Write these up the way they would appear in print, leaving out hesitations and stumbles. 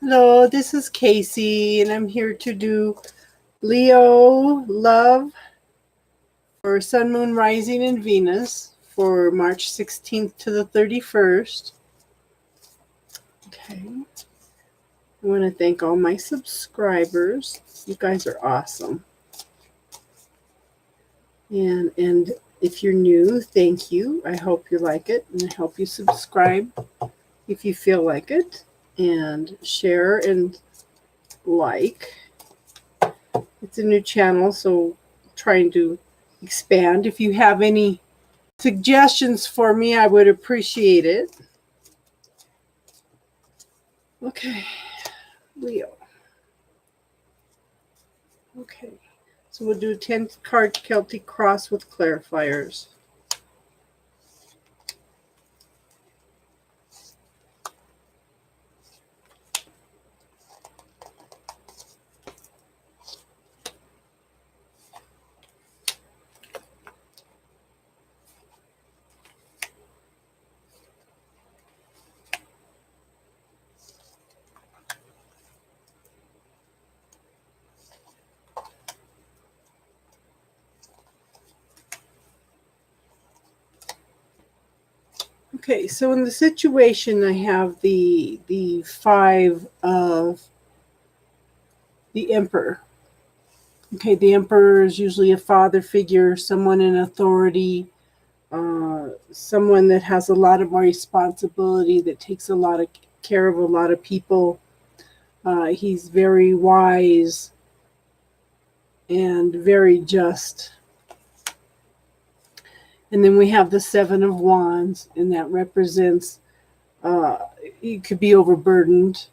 Hello, this is Casey, and I'm here to do Leo love for Sun, Moon, Rising, and Venus for March 16th to the 31st. Okay. I want to thank all my subscribers. You guys are awesome. And if you're new, thank you. I hope you like it, and I hope you subscribe if you feel like it, and share and like. It's a new channel, so I'm trying to expand. If you have any suggestions for me, I would appreciate it. Okay, Leo. Okay, so we'll do a 10-card Celtic cross with clarifiers. Okay, so in the situation, I have the 5 of the Emperor. Okay, the Emperor is usually a father figure, someone in authority, someone that has a lot of more responsibility, that takes a lot of care of a lot of people. He's very wise and very just. And then we have the 7 of Wands, and that represents you could be overburdened,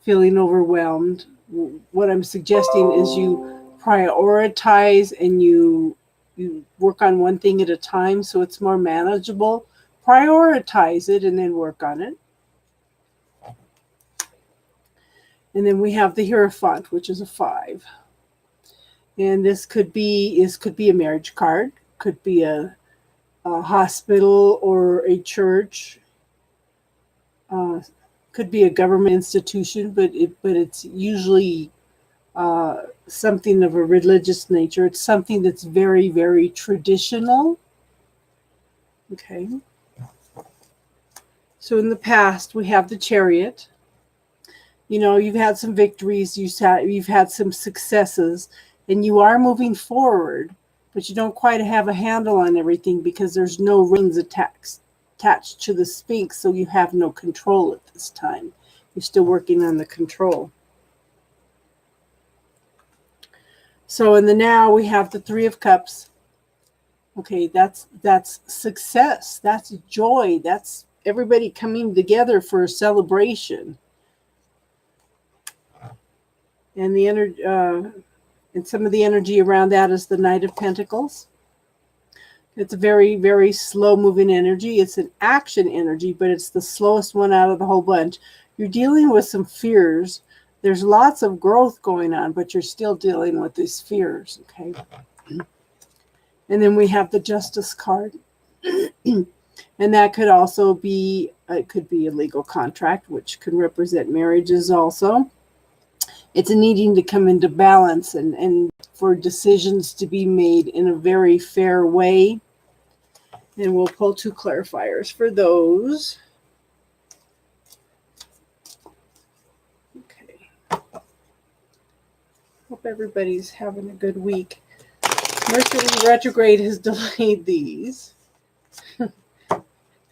feeling overwhelmed. What I'm suggesting is you prioritize and you work on one thing at a time so it's more manageable. Prioritize it and then work on it. And then we have the Hierophant, which is a 5. And this could be a marriage card, could be a hospital or a church, could be a government institution, but it's usually something of a religious nature. It's something that's very, very traditional. Okay. So in the past, we have the Chariot. You know, you've had some victories, you've had some successes, and you are moving forward, but you don't quite have a handle on everything because there's no reins attached to the Sphinx, so you have no control at this time. You're still working on the control. So in the now, we have the 3 of Cups. Okay, that's success. That's joy. That's everybody coming together for a celebration. And the energy, and some of the energy around that is the Knight of Pentacles. It's a very, very slow-moving energy. It's an action energy, but it's the slowest one out of the whole bunch. You're dealing with some fears. There's lots of growth going on, but you're still dealing with these fears, okay? And then we have the Justice card. And that could also be, it could be a legal contract, which could represent marriages also. It's a needing to come into balance and for decisions to be made in a very fair way. And we'll pull 2 clarifiers for those. Okay. Hope everybody's having a good week. Mercury retrograde has delayed these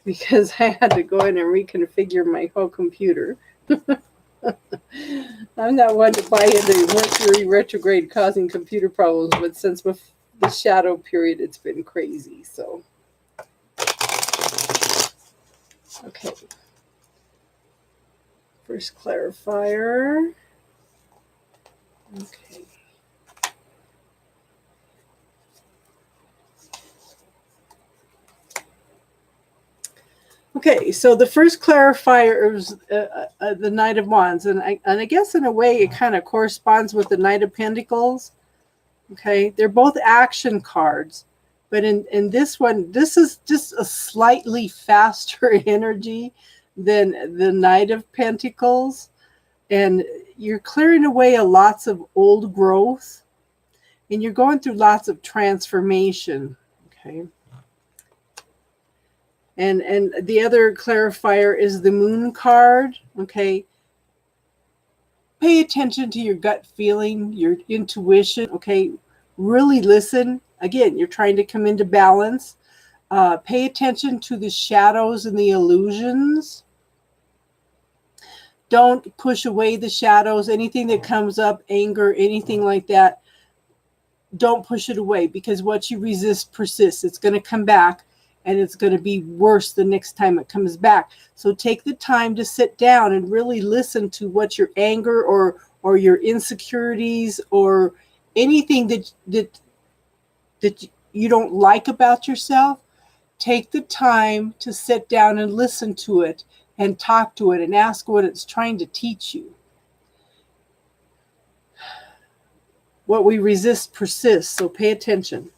because I had to go in and reconfigure my whole computer. I'm not one to buy into Mercury retrograde causing computer problems, but since the shadow period, it's been crazy. So, okay. First clarifier. Okay. Okay, so the first clarifier is the Knight of Wands, and I guess in a way it kind of corresponds with the Knight of Pentacles. Okay, they're both action cards, but in this one, this is just a slightly faster energy than the Knight of Pentacles. And you're clearing away lots of old growth, and you're going through lots of transformation. Okay. And the other clarifier is the moon card. Okay. Pay attention to your gut feeling, your intuition. Okay. Really listen. Again, you're trying to come into balance. Pay attention to the shadows and the illusions. Don't push away the shadows. Anything that comes up, anger, anything like that, don't push it away, because what you resist persists. It's going to come back, and it's going to be worse the next time it comes back. So take the time to sit down and really listen to what your anger or your insecurities or anything that you don't like about yourself. Take the time to sit down and listen to it and talk to it and ask what it's trying to teach you. What we resist persists, so pay attention.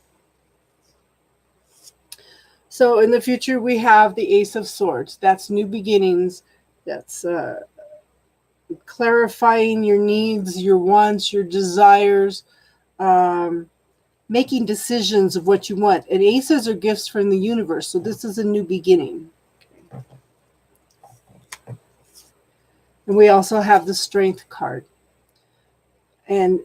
So in the future, we have the Ace of Swords. That's new beginnings. That's clarifying your needs, your wants, your desires, making decisions of what you want. And aces are gifts from the universe, so this is a new beginning. And we also have the Strength card. And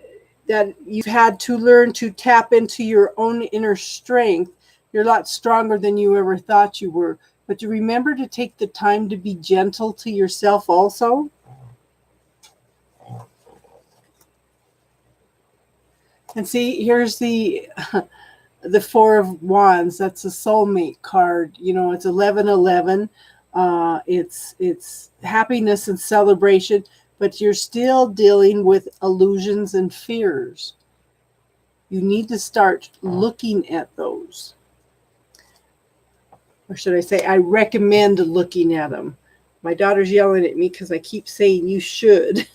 that you've had to learn to tap into your own inner strength. You're a lot stronger than you ever thought you were. But to remember to take the time to be gentle to yourself also. And see, here's the Four of Wands. That's a soulmate card. You know, it's 1111. It's happiness and celebration, but you're still dealing with illusions and fears. You need to start looking at those. Or should I say, I recommend looking at them. My daughter's yelling at me because I keep saying you should.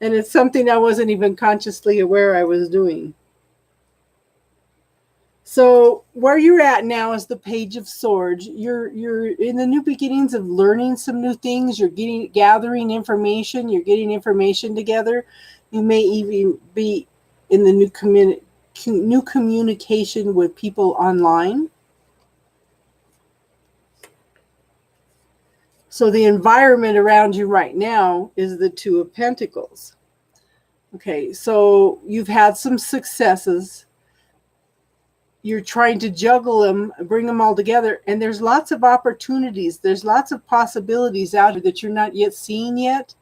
And it's something I wasn't even consciously aware I was doing. So where you're at now is the Page of Swords. You're in the new beginnings of learning some new things. You're gathering information. You're getting information together. You may even be in the new communication with people online. So the environment around you right now is the Two of Pentacles. Okay, so you've had some successes. You're trying to juggle them, bring them all together, and there's lots of opportunities. There's lots of possibilities out here that you're not yet seeing yet.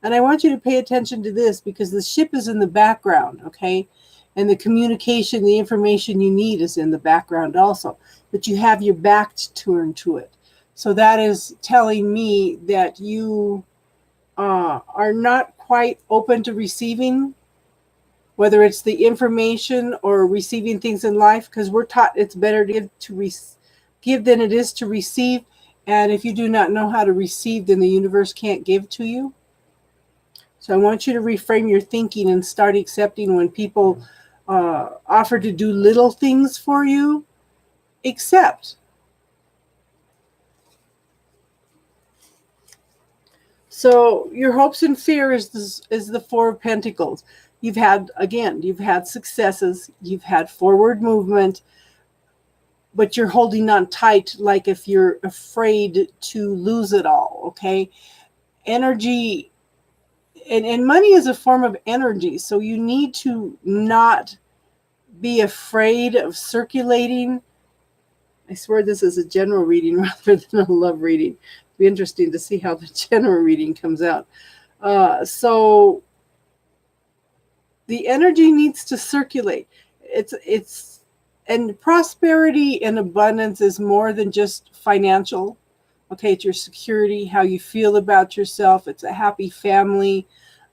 And I want you to pay attention to this, because the ship is in the background, okay? And the communication, the information you need is in the background also. But you have your back turned to it. So that is telling me that you are not quite open to receiving, whether it's the information or receiving things in life, because we're taught it's better to give than it is to receive. And if you do not know how to receive, then the universe can't give to you. So I want you to reframe your thinking and start accepting when people offer to do little things for you. Accept. So your hopes and fear is the Four of Pentacles. You've had successes. You've had forward movement, but you're holding on tight, like if you're afraid to lose it all, okay? Energy, and money is a form of energy, so you need to not be afraid of circulating. I swear this is a general reading rather than a love reading. It'll be interesting to see how the general reading comes out. So the energy needs to circulate. And prosperity and abundance is more than just financial. Okay, it's your security, how you feel about yourself. It's a happy family.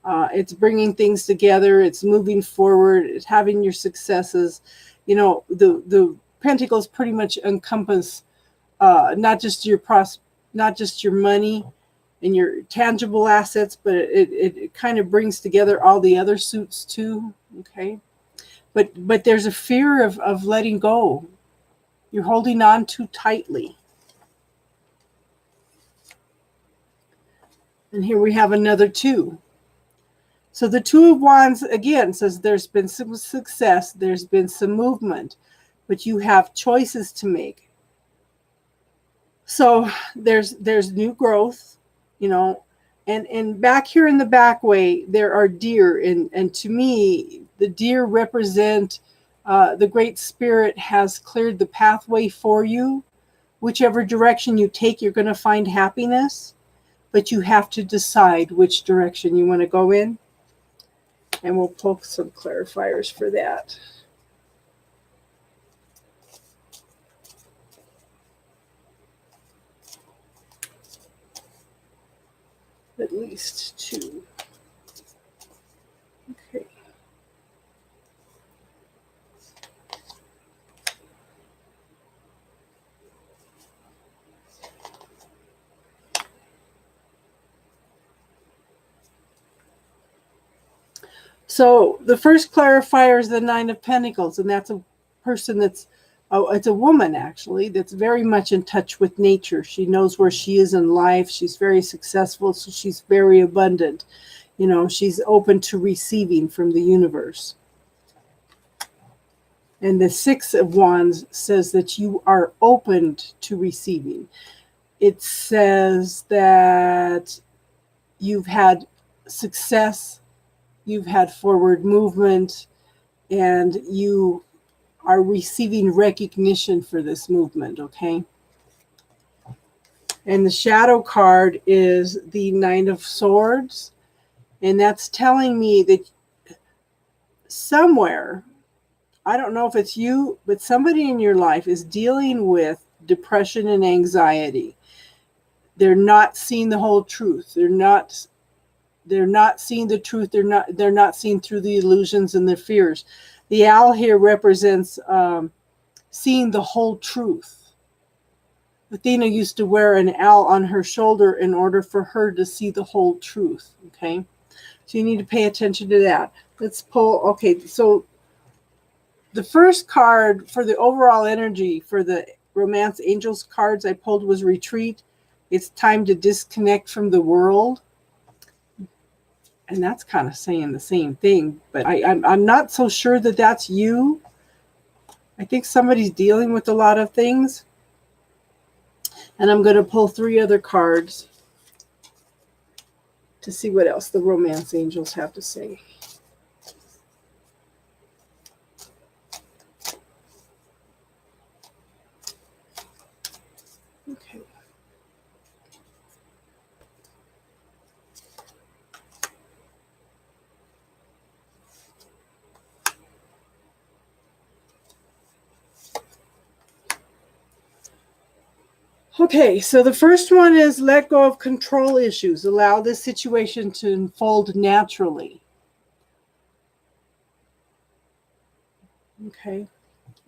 It's bringing things together. It's moving forward. It's having your successes. You know, the Pentacles pretty much encompass not just your money and your tangible assets, but it kind of brings together all the other suits too. Okay, but there's a fear of letting go. You're holding on too tightly. And here we have another 2. So the 2 of Wands, again, says there's been some success, there's been some movement, but you have choices to make. So there's new growth, you know, and back here in the back way, there are deer. And to me, the deer represent the Great Spirit has cleared the pathway for you. Whichever direction you take, you're going to find happiness, but you have to decide which direction you want to go in. And we'll pull some clarifiers for that. At least 2. Okay. So the first clarifier is the 9 of Pentacles, and that's a person that's, it's a woman actually, that's very much in touch with nature. She knows where she is in life. She's very successful, so she's very abundant. You know, she's open to receiving from the universe. And the 6 of Wands says that you are open to receiving. It says that you've had success, you've had forward movement, and you are receiving recognition for this movement, okay? And the shadow card is the 9 of Swords, and that's telling me that somewhere, I don't know if it's you, but somebody in your life is dealing with depression and anxiety. They're not seeing the whole truth. They're not seeing the truth. They're not seeing through the illusions and the fears. The owl here represents seeing the whole truth. Athena used to wear an owl on her shoulder in order for her to see the whole truth. Okay, so you need to pay attention to that. Let's pull. Okay, so the first card for the overall energy for the Romance Angels cards I pulled was Retreat. It's time to disconnect from the world. And that's kind of saying the same thing, but I'm not so sure that that's you. I think somebody's dealing with a lot of things. And I'm going to pull 3 other cards to see what else the Romance Angels have to say. Okay. Okay, so the first one is let go of control issues. Allow this situation to unfold naturally. Okay.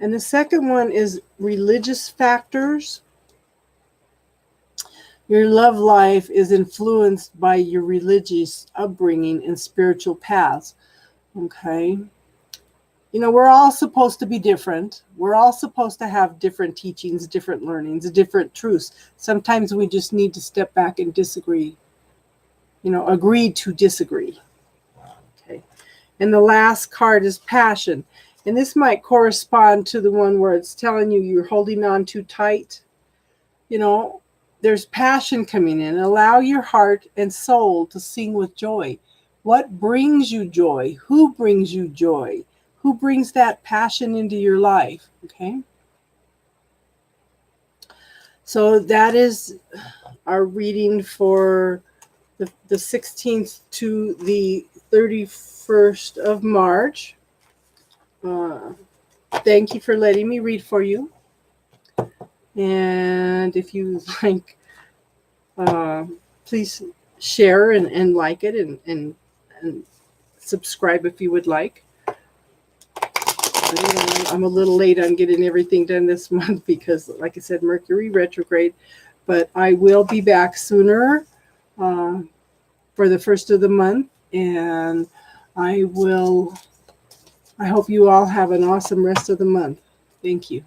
And the second one is religious factors. Your love life is influenced by your religious upbringing and spiritual paths. Okay. You know, we're all supposed to be different. We're all supposed to have different teachings, different learnings, different truths. Sometimes we just need to step back and disagree. You know, agree to disagree. Okay. And the last card is passion. And this might correspond to the one where it's telling you you're holding on too tight. You know, there's passion coming in. Allow your heart and soul to sing with joy. What brings you joy? Who brings you joy? Who brings that passion into your life? Okay. So that is our reading for the 16th to the 31st of March. Thank you for letting me read for you. And if you like, please share and like it and subscribe if you would like. I'm a little late on getting everything done this month because, like I said, Mercury retrograde. But I will be back sooner for the first of the month. And I hope you all have an awesome rest of the month. Thank you.